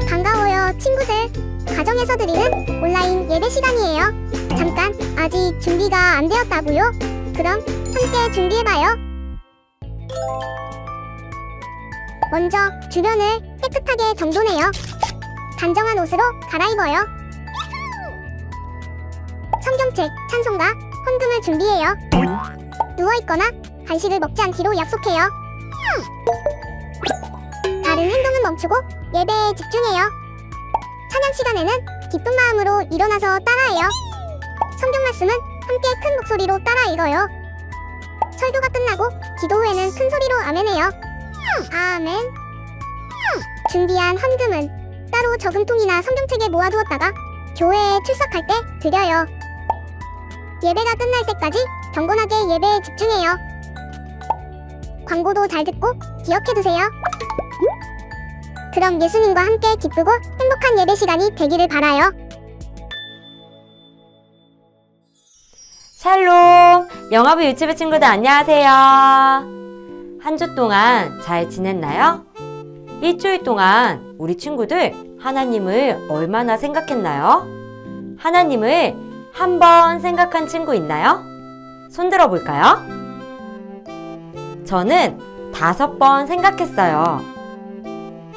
반가워요, 친구들. 가정에서 드리는 온라인 예배 시간이에요. 잠깐, 아직 준비가 안 되었다고요? 그럼 함께 준비해봐요. 먼저 주변을 깨끗하게 정돈해요. 단정한 옷으로 갈아입어요. 성경책, 찬송가, 헌금을 준비해요. 누워있거나 간식을 먹지 않기로 약속해요. 다른 행동은 멈추고 예배에 집중해요. 찬양 시간에는 기쁜 마음으로 일어나서 따라해요. 성경 말씀은 함께 큰 목소리로 따라 읽어요. 설교가 끝나고 기도 후에는 큰 소리로 아멘해요. 아멘. 준비한 헌금은 따로 저금통이나 성경책에 모아두었다가 교회에 출석할 때 드려요. 예배가 끝날 때까지 경건하게 예배에 집중해요. 광고도 잘 듣고 기억해두세요. 그럼 예수님과 함께 기쁘고 행복한 예배 시간이 되기를 바라요. 샬롬! 영화부 유튜브 친구들 안녕하세요. 한 주 동안 잘 지냈나요? 일주일 동안 우리 친구들 하나님을 얼마나 생각했나요? 하나님을 한 번 생각한 친구 있나요? 손 들어볼까요? 저는 5번 생각했어요.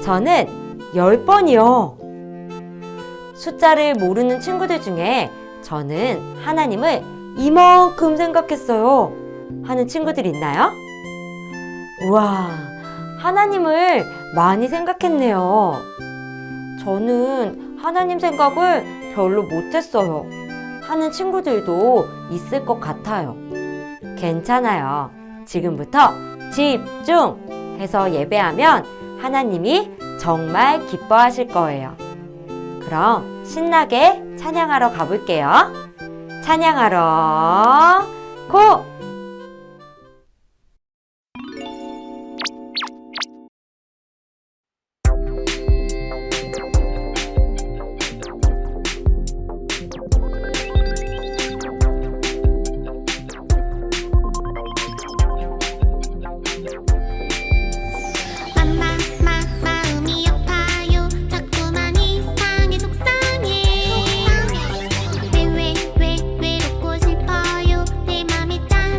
저는 10번이요. 숫자를 모르는 친구들 중에 저는 하나님을 이만큼 생각했어요 하는 친구들 있나요? 우와, 하나님을 많이 생각했네요. 저는 하나님 생각을 별로 못했어요 하는 친구들도 있을 것 같아요. 괜찮아요. 지금부터 집중해서 예배하면 하나님이 정말 기뻐하실 거예요. 그럼 신나게 찬양하러 가볼게요. 찬양하러 고! 마음이 아파요. 자꾸만 이상해 속상해. 왜 외롭고 싶어요. 내 맘이 짠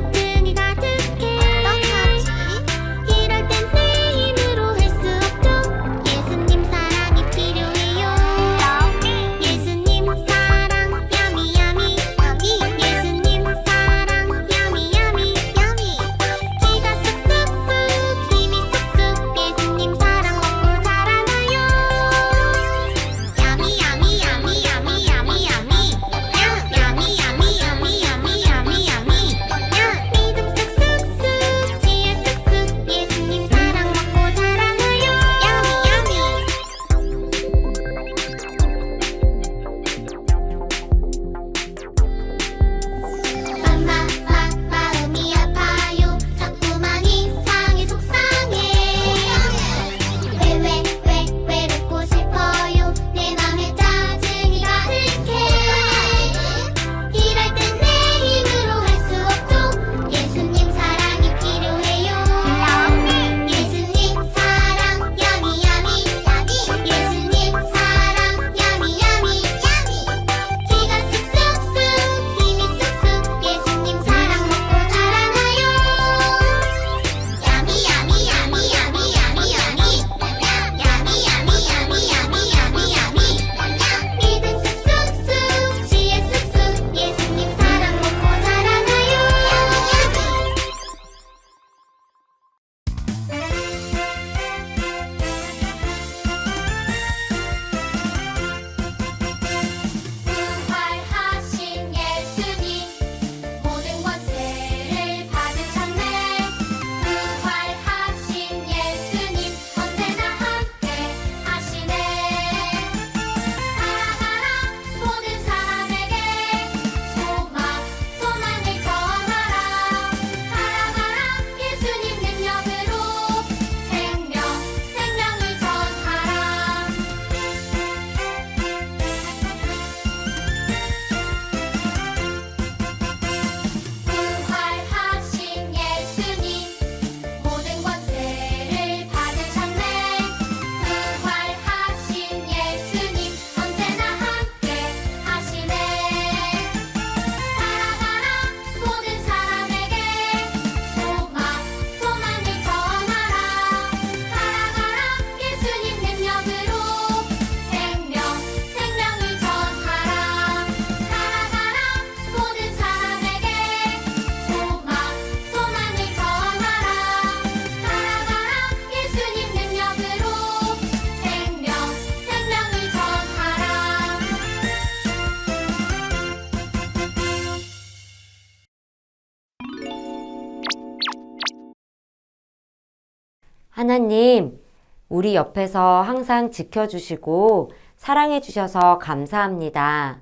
하나님, 우리 옆에서 항상 지켜주시고 사랑해주셔서 감사합니다.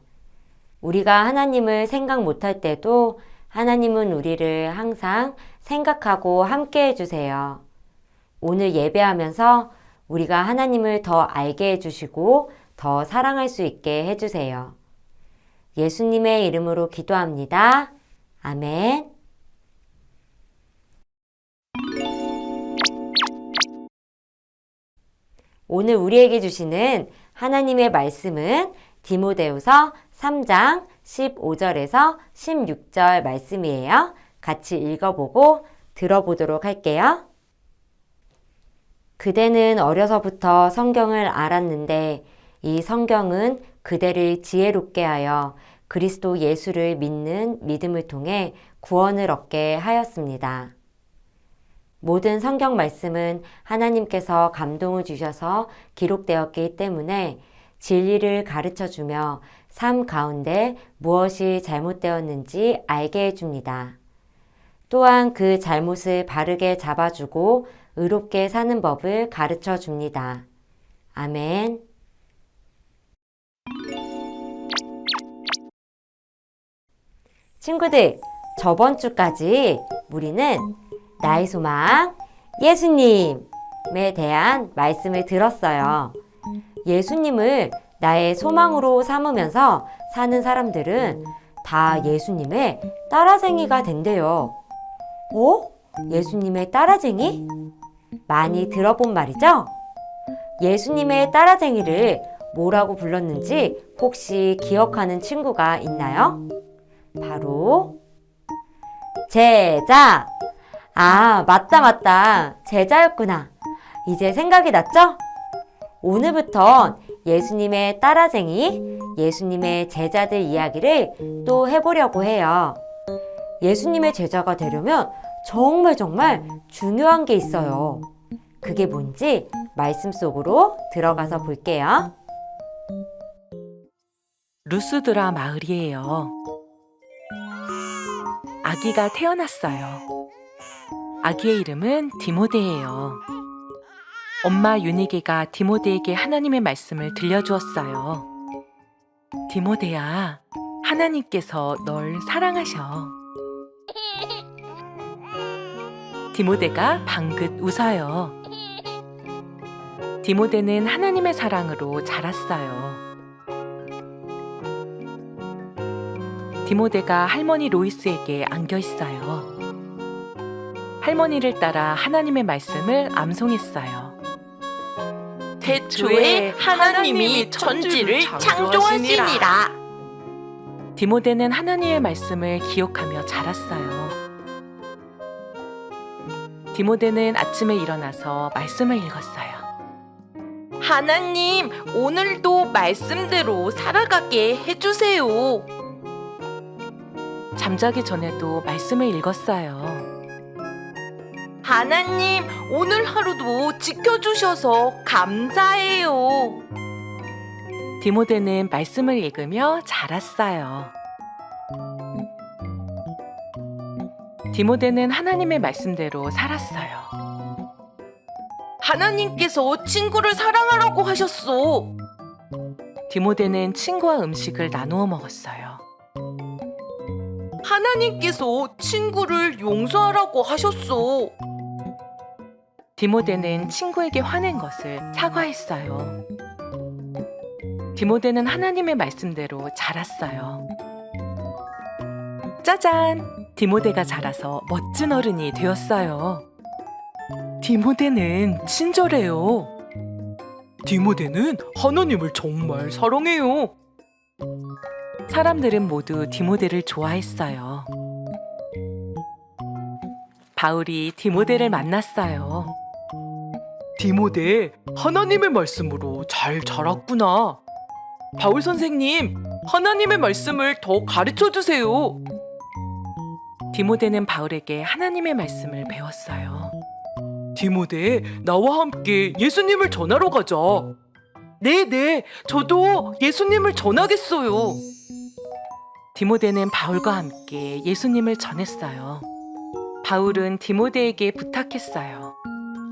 우리가 하나님을 생각 못할 때도 하나님은 우리를 항상 생각하고 함께 해주세요. 오늘 예배하면서 우리가 하나님을 더 알게 해주시고 더 사랑할 수 있게 해주세요. 예수님의 이름으로 기도합니다. 아멘. 오늘 우리에게 주시는 하나님의 말씀은 디모데후서 3장 15절에서 16절 말씀이에요. 같이 읽어보고 들어보도록 할게요. 그대는 어려서부터 성경을 알았는데 이 성경은 그대를 지혜롭게 하여 그리스도 예수를 믿는 믿음을 통해 구원을 얻게 하였습니다. 모든 성경 말씀은 하나님께서 감동을 주셔서 기록되었기 때문에 진리를 가르쳐 주며 삶 가운데 무엇이 잘못되었는지 알게 해줍니다. 또한 그 잘못을 바르게 잡아주고 의롭게 사는 법을 가르쳐 줍니다. 아멘. 친구들, 저번 주까지 우리는 나의 소망, 예수님에 대한 말씀을 들었어요. 예수님을 나의 소망으로 삼으면서 사는 사람들은 다 예수님의 따라쟁이가 된대요. 예수님의 따라쟁이? 많이 들어본 말이죠? 예수님의 따라쟁이를 뭐라고 불렀는지 혹시 기억하는 친구가 있나요? 바로 제자! 맞다. 제자였구나. 이제 생각이 났죠? 오늘부터 예수님의 따라쟁이, 예수님의 제자들 이야기를 또 해보려고 해요. 예수님의 제자가 되려면 정말 중요한 게 있어요. 그게 뭔지 말씀 속으로 들어가서 볼게요. 루스드라 마을이에요. 아기가 태어났어요. 아기의 이름은 디모데예요. 엄마 유니게가 디모데에게 하나님의 말씀을 들려주었어요. 디모데야, 하나님께서 널 사랑하셔. 디모데가 방긋 웃어요. 디모데는 하나님의 사랑으로 자랐어요. 디모데가 할머니 로이스에게 안겨 있어요. 할머니를 따라 하나님의 말씀을 암송했어요. 태초에 하나님이 천지를 창조하시니라. 디모데는 하나님의 말씀을 기억하며 자랐어요. 디모데는 아침에 일어나서 말씀을 읽었어요. 하나님, 오늘도 말씀대로 살아가게 해주세요. 잠자기 전에도 말씀을 읽었어요. 하나님, 오늘 하루도 지켜주셔서 감사해요. 디모데는 말씀을 읽으며 자랐어요. 디모데는 하나님의 말씀대로 살았어요. 하나님께서 친구를 사랑하라고 하셨어. 디모데는 친구와 음식을 나누어 먹었어요. 하나님께서 친구를 용서하라고 하셨어. 디모데는 친구에게 화낸 것을 사과했어요. 디모데는 하나님의 말씀대로 자랐어요. 짜잔! 디모데가 자라서 멋진 어른이 되었어요. 디모데는 친절해요. 디모데는 하나님을 정말 사랑해요. 사람들은 모두 디모데를 좋아했어요. 바울이 디모데를 만났어요. 디모데, 하나님의 말씀으로 잘 자랐구나. 바울 선생님, 하나님의 말씀을 더 가르쳐 주세요. 디모데는 바울에게 하나님의 말씀을 배웠어요. 디모데, 나와 함께 예수님을 전하러 가자. 네, 저도 예수님을 전하겠어요. 디모데는 바울과 함께 예수님을 전했어요. 바울은 디모데에게 부탁했어요.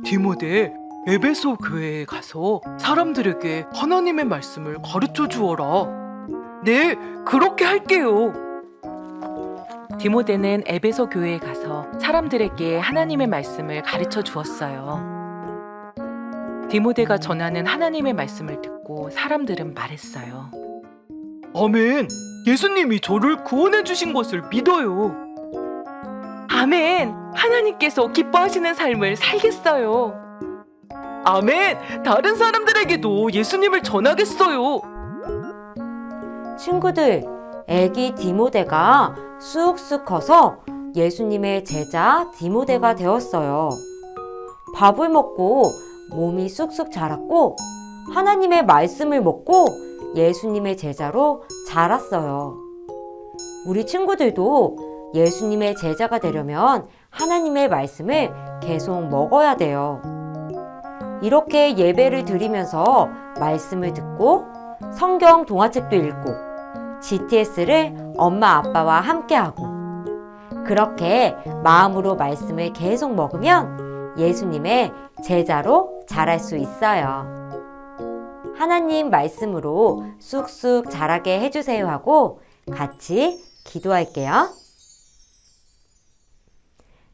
디모데, 에베소 교회에 가서 사람들에게 하나님의 말씀을 가르쳐 주어라. 네, 그렇게 할게요. 디모데는 에베소 교회에 가서 사람들에게 하나님의 말씀을 가르쳐 주었어요. 디모데가 전하는 하나님의 말씀을 듣고 사람들은 말했어요. 아멘. 예수님이 저를 구원해 주신 것을 믿어요. 아멘! 하나님께서 기뻐하시는 삶을 살겠어요. 아멘. 다른 사람들에게도 예수님을 전하겠어요. 친구들, 애기 디모데가 쑥쑥 커서 예수님의 제자 디모데가 되었어요. 밥을 먹고 몸이 쑥쑥 자랐고 하나님의 말씀을 먹고 예수님의 제자로 자랐어요. 우리 친구들도 예수님의 제자가 되려면 하나님의 말씀을 계속 먹어야 돼요. 이렇게 예배를 드리면서 말씀을 듣고 성경 동화책도 읽고 GTS를 엄마 아빠와 함께하고 그렇게 마음으로 말씀을 계속 먹으면 예수님의 제자로 자랄 수 있어요. 하나님 말씀으로 쑥쑥 자라게 해주세요 하고 같이 기도할게요.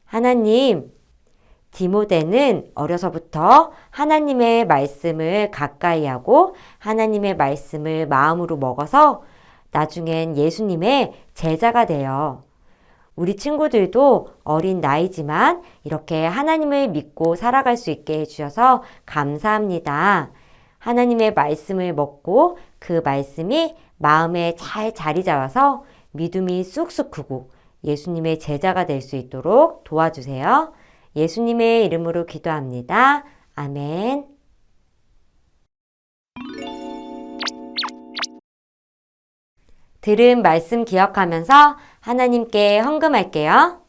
하나님, 디모데는 어려서부터 하나님의 말씀을 가까이 하고 하나님의 말씀을 마음으로 먹어서 나중엔 예수님의 제자가 돼요. 우리 친구들도 어린 나이지만 이렇게 하나님을 믿고 살아갈 수 있게 해주셔서 감사합니다. 하나님의 말씀을 먹고 그 말씀이 마음에 잘 자리 잡아서 믿음이 쑥쑥 크고 예수님의 제자가 될 수 있도록 도와주세요. 예수님의 이름으로 기도합니다. 아멘. 들은 말씀 기억하면서 하나님께 헌금할게요.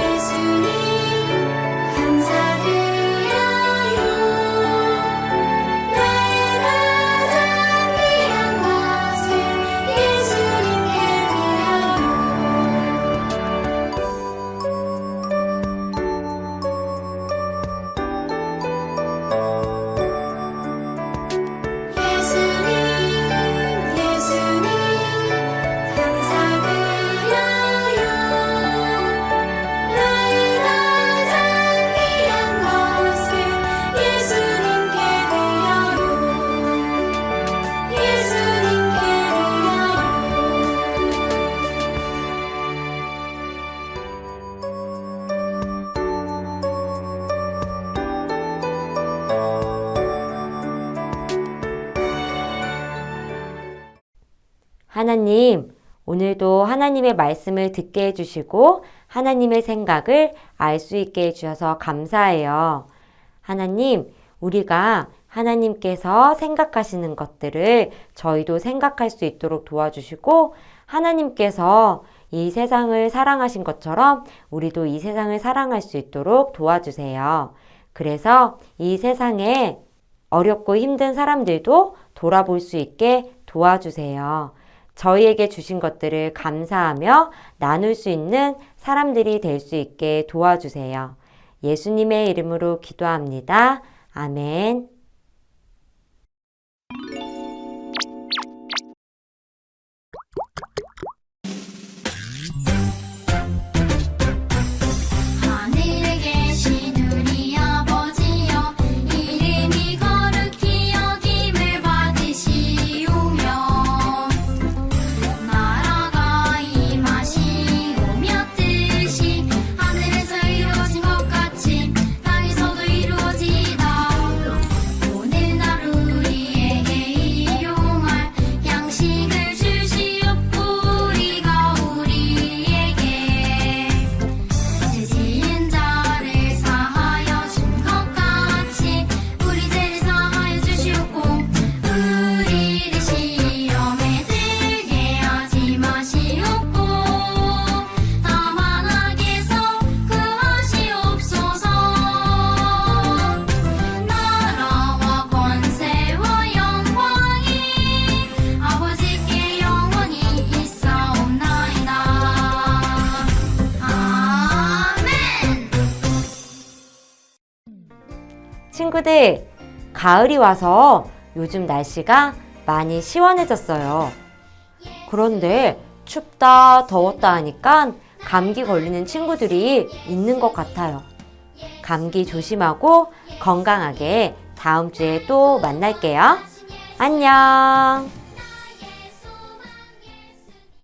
예수님 감사드려요. 나의 가장 귀한 것을 예수님께 드려요. 예수님 감사드려요. 나의 가장 귀한 것을 예수님께 드려요. 예수님께 하나님, 오늘도 하나님의 말씀을 듣게 해주시고 하나님의 생각을 알 수 있게 해주셔서 감사해요. 하나님, 우리가 하나님께서 생각하시는 것들을 저희도 생각할 수 있도록 도와주시고 하나님께서 이 세상을 사랑하신 것처럼 우리도 이 세상을 사랑할 수 있도록 도와주세요. 그래서 이 세상에 어렵고 힘든 사람들도 돌아볼 수 있게 도와주세요. 저희에게 주신 것들을 감사하며 나눌 수 있는 사람들이 될 수 있게 도와주세요. 예수님의 이름으로 기도합니다. 아멘. 하늘에 계신 우리 아버지여 이름이 거룩히 여김을 받으시오며 나라가 임하시오며 뜻이 하늘에서 이루어진 것 같이 땅에서도 이루어지이다. 친구들, 가을이 와서 요즘 날씨가 많이 시원해졌어요. 그런데 춥다, 더웠다 하니까 감기 걸리는 친구들이 있는 것 같아요. 감기 조심하고 건강하게 다음 주에 또 만날게요. 안녕!